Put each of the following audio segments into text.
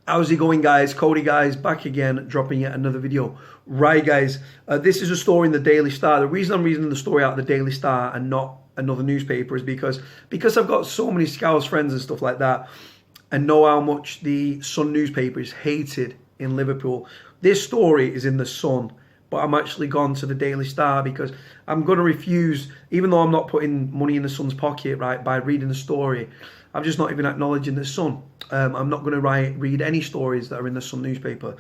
How's it going, guys? Cody, guys, back again, dropping yet another video. Right, guys, this is a story in the Daily Star. The reason I'm reading the story out of the Daily Star and not another newspaper is because I've got so many Scouse friends and stuff like that, and know how much the Sun newspaper is hated in Liverpool. This story is in the Sun, but I'm actually gone to the Daily Star because I'm going to refuse, even though I'm not putting money in the Sun's pocket, right, by reading the story. I'm just not even acknowledging the Sun. I'm not going to read any stories that are in the Sun newspaper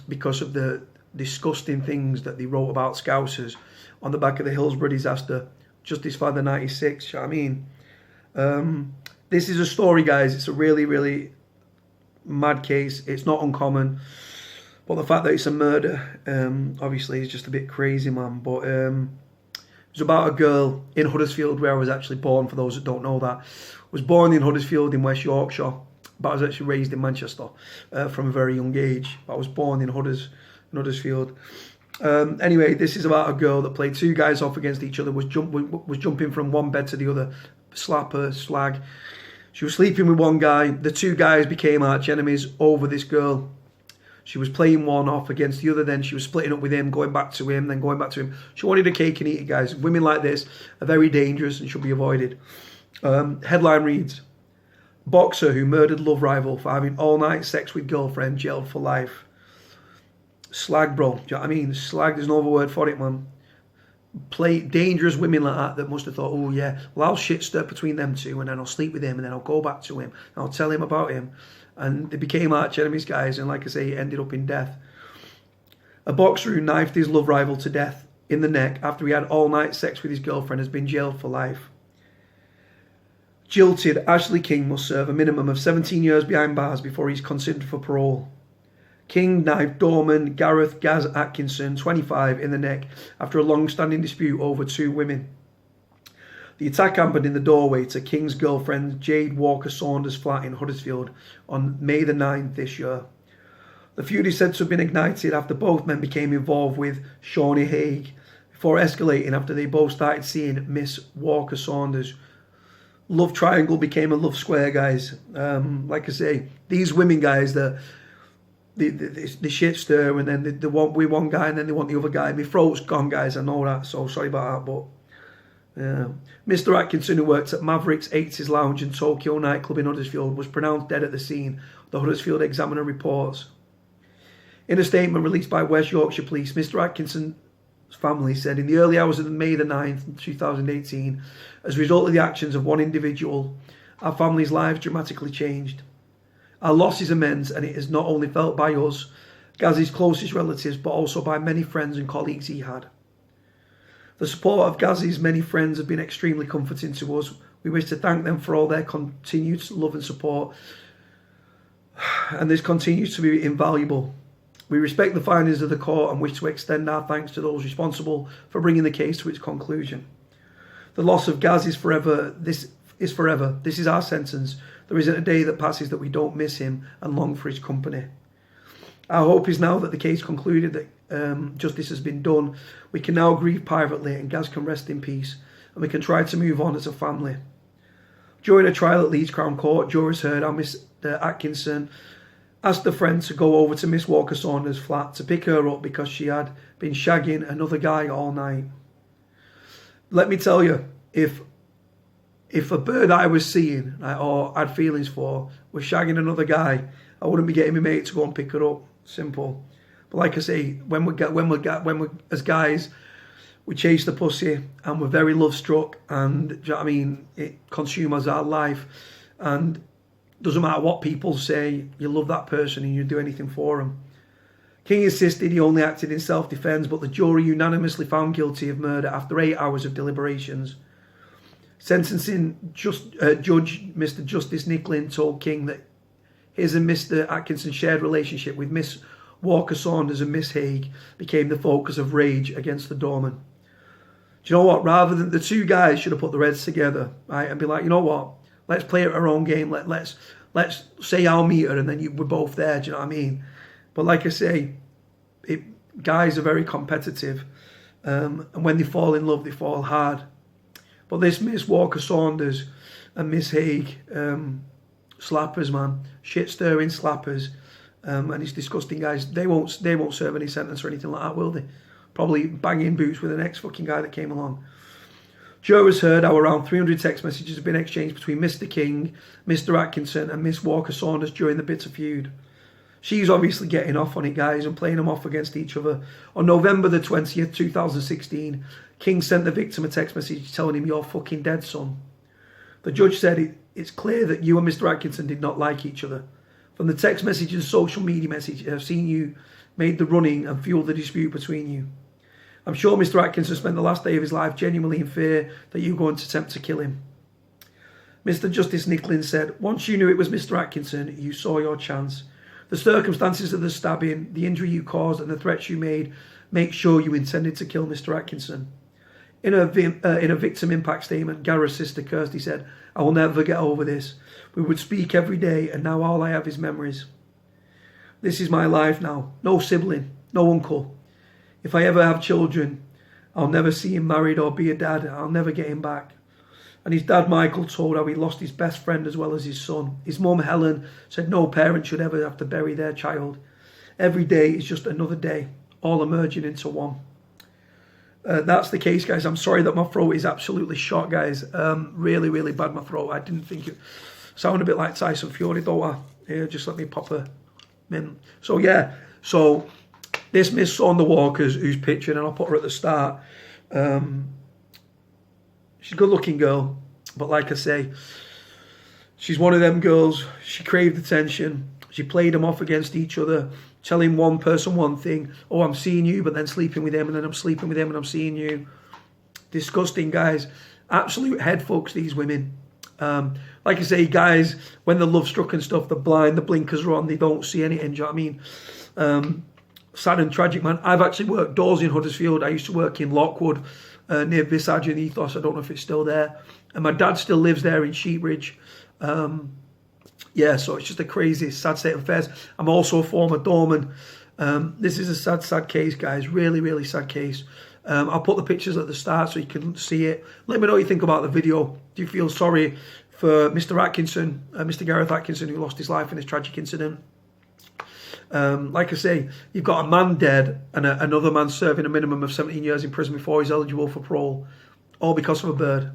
because of the disgusting things that they wrote about Scousers on the back of the Hillsborough disaster, Justice for the 96, you know what I mean? This is a story, guys. It's a really, really mad case. It's not uncommon. But the fact that it's a murder, obviously, is just a bit crazy, man. But it was about a girl in Huddersfield, where I was actually born, for those that don't know that. I was born in Huddersfield in West Yorkshire, but I was actually raised in Manchester from a very young age. I was born in Huddersfield. Anyway, this is about a girl that played two guys off against each other, was jumping from one bed to the other, slapper, slag. She was sleeping with one guy. The two guys became arch enemies over this girl. She was playing one off against the other, then she was splitting up with him, going back to him, then going back to him. She wanted a cake and eat it, guys. Women like this are very dangerous and should be avoided. Headline reads, boxer who murdered love rival for having all-night sex with girlfriend jailed for life. Slag, bro. Do you know what I mean? Slag, there's no other word for it, man. Dangerous women like that must have thought, oh yeah, well, I'll shit stir between them two, and then I'll sleep with him, and then I'll go back to him, and I'll tell him about him. And they became arch enemies, guys, and like I say, it ended up in death. A boxer who knifed his love rival to death in the neck after he had all-night sex with his girlfriend has been jailed for life. Jilted Ashley King must serve a minimum of 17 years behind bars before he's considered for parole. King knifed doorman Gareth Atkinson, 25, in the neck after a long-standing dispute over two women. The attack happened in the doorway to King's girlfriend Jade Walker-Saunders' flat in Huddersfield on May the 9th this year. The feud is said to have been ignited after both men became involved with Shawnee Haig, before escalating after they both started seeing Miss Walker-Saunders. Love triangle became a love square, guys. Like I say, these women, guys, the shit stir, and then they want one guy and then they want the other guy. My throat's gone, guys, I know that, so sorry about that, but yeah. Mr. Atkinson, who worked at Maverick's 80s Lounge and Tokyo nightclub in Huddersfield, was pronounced dead at the scene, the Huddersfield Examiner reports. In a statement released by West Yorkshire Police, Mr. Atkinson's family said, in the early hours of May the 9th, 2018, as a result of the actions of one individual, our family's lives dramatically changed. Our loss is immense, and it is not only felt by us, Gaz's closest relatives, but also by many friends and colleagues he had. The support of Gaz's many friends have been extremely comforting to us. We wish to thank them for all their continued love and support, and this continues to be invaluable. We respect the findings of the court and wish to extend our thanks to those responsible for bringing the case to its conclusion. The loss of Gaz is forever. This is forever. This is our sentence. There isn't a day that passes that we don't miss him and long for his company. Our hope is now that the case concluded, that justice has been done. We can now grieve privately and Gaz can rest in peace, and we can try to move on as a family. During a trial at Leeds Crown Court, jurors heard how Mr. Atkinson asked a friend to go over to Miss Walker-Saunders' flat to pick her up because she had been shagging another guy all night. Let me tell you, if a bird I was seeing or had feelings for was shagging another guy, I wouldn't be getting my mate to go and pick her up. Simple. But like I say, when we as guys, we chase the pussy and we're very love struck, and do you know what I mean, it consumes our life, and doesn't matter what people say, you love that person and you do anything for them. King insisted he only acted in self-defence, but the jury unanimously found guilty of murder after 8 hours of deliberations. Sentencing judge Mr. Justice Nicklin told King that his and Mr. Atkinson's shared relationship with Miss Walker-Saunders and Miss Haig became the focus of rage against the doorman. Do you know what? Rather than the two guys should have put their heads together, right, and be like, you know what? Let's play at our own game. Let's say I'll meet her, and then we're both there. Do you know what I mean? But like I say, guys are very competitive, and when they fall in love, they fall hard. But this Miss Walker-Saunders and Miss Haig Slappers, man. Shit-stirring slappers. And it's disgusting, guys. They won't serve any sentence or anything like that, will they? Probably banging boots with the next fucking guy that came along. Joe has heard how around 300 text messages have been exchanged between Mr. King, Mr. Atkinson and Miss Walker-Saunders during the bitter feud. She's obviously getting off on it, guys, and playing them off against each other. On November the 20th, 2016, King sent the victim a text message telling him, "You're fucking dead, son." The judge said, "It's clear that you and Mr. Atkinson did not like each other. From the text message and social media message, I've seen you made the running and fueled the dispute between you. I'm sure Mr. Atkinson spent the last day of his life genuinely in fear that you were going to attempt to kill him." Mr. Justice Nicklin said, "Once you knew it was Mr. Atkinson, you saw your chance. The circumstances of the stabbing, the injury you caused and the threats you made make sure you intended to kill Mr. Atkinson." In a victim impact statement, Gareth's sister Kirsty said, "I will never get over this. We would speak every day and now all I have is memories. This is my life now. No sibling, no uncle. If I ever have children, I'll never see him married or be a dad. I'll never get him back." And his dad, Michael, told how he lost his best friend as well as his son. His mum, Helen, said no parent should ever have to bury their child. Every day is just another day, all emerging into one. That's the case, guys. I'm sorry that my throat is absolutely shot, guys. Really, really bad, my throat. I didn't think it sounded a bit like Tyson Fury, don't I? Here, just let me pop a mint. So, yeah. So, this Miss Saunders Walkers, who's pictured, and I'll put her at the start. She's a good-looking girl, but like I say, she's one of them girls. She craved attention. She played them off against each other, telling one person one thing. "Oh, I'm seeing you," but then sleeping with him, and then I'm sleeping with him, and I'm seeing you. Disgusting, guys. Absolute head fucks, these women. Like I say, guys, when the love struck and stuff, they're blind, the blinkers are on, they don't see anything. Do you know what I mean? Sad and tragic, man. I've actually worked doors in Huddersfield. I used to work in Lockwood, near Visage and Ethos. I don't know if it's still there. And my dad still lives there in Sheepridge. Yeah, so it's just a crazy, sad state of affairs. I'm also a former doorman. This is a sad, sad case, guys. Really, really sad case. I'll put the pictures at the start so you can see it. Let me know what you think about the video. Do you feel sorry for Mr. Atkinson, Mr. Gareth Atkinson, who lost his life in this tragic incident? Like I say, you've got a man dead and another man serving a minimum of 17 years in prison before he's eligible for parole, all because of a bird.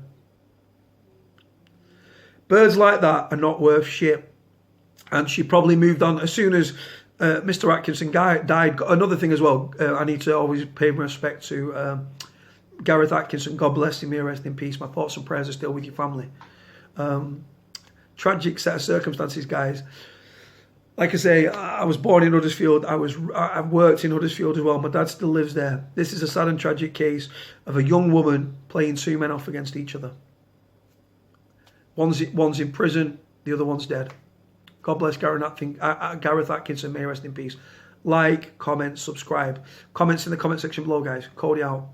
Birds like that are not worth shit. And she probably moved on as soon as Mr. Atkinson died. Another thing as well, I need to always pay my respect to Gareth Atkinson. God bless him, may he rest in peace. My thoughts and prayers are still with your family. Tragic set of circumstances, guys. Like I say, I was born in Huddersfield. I worked in Huddersfield as well. My dad still lives there. This is a sad and tragic case of a young woman playing two men off against each other. One's in prison, the other one's dead. God bless Gareth Atkinson, may he rest in peace. Like, comment, subscribe. Comments in the comment section below, guys. Cody out.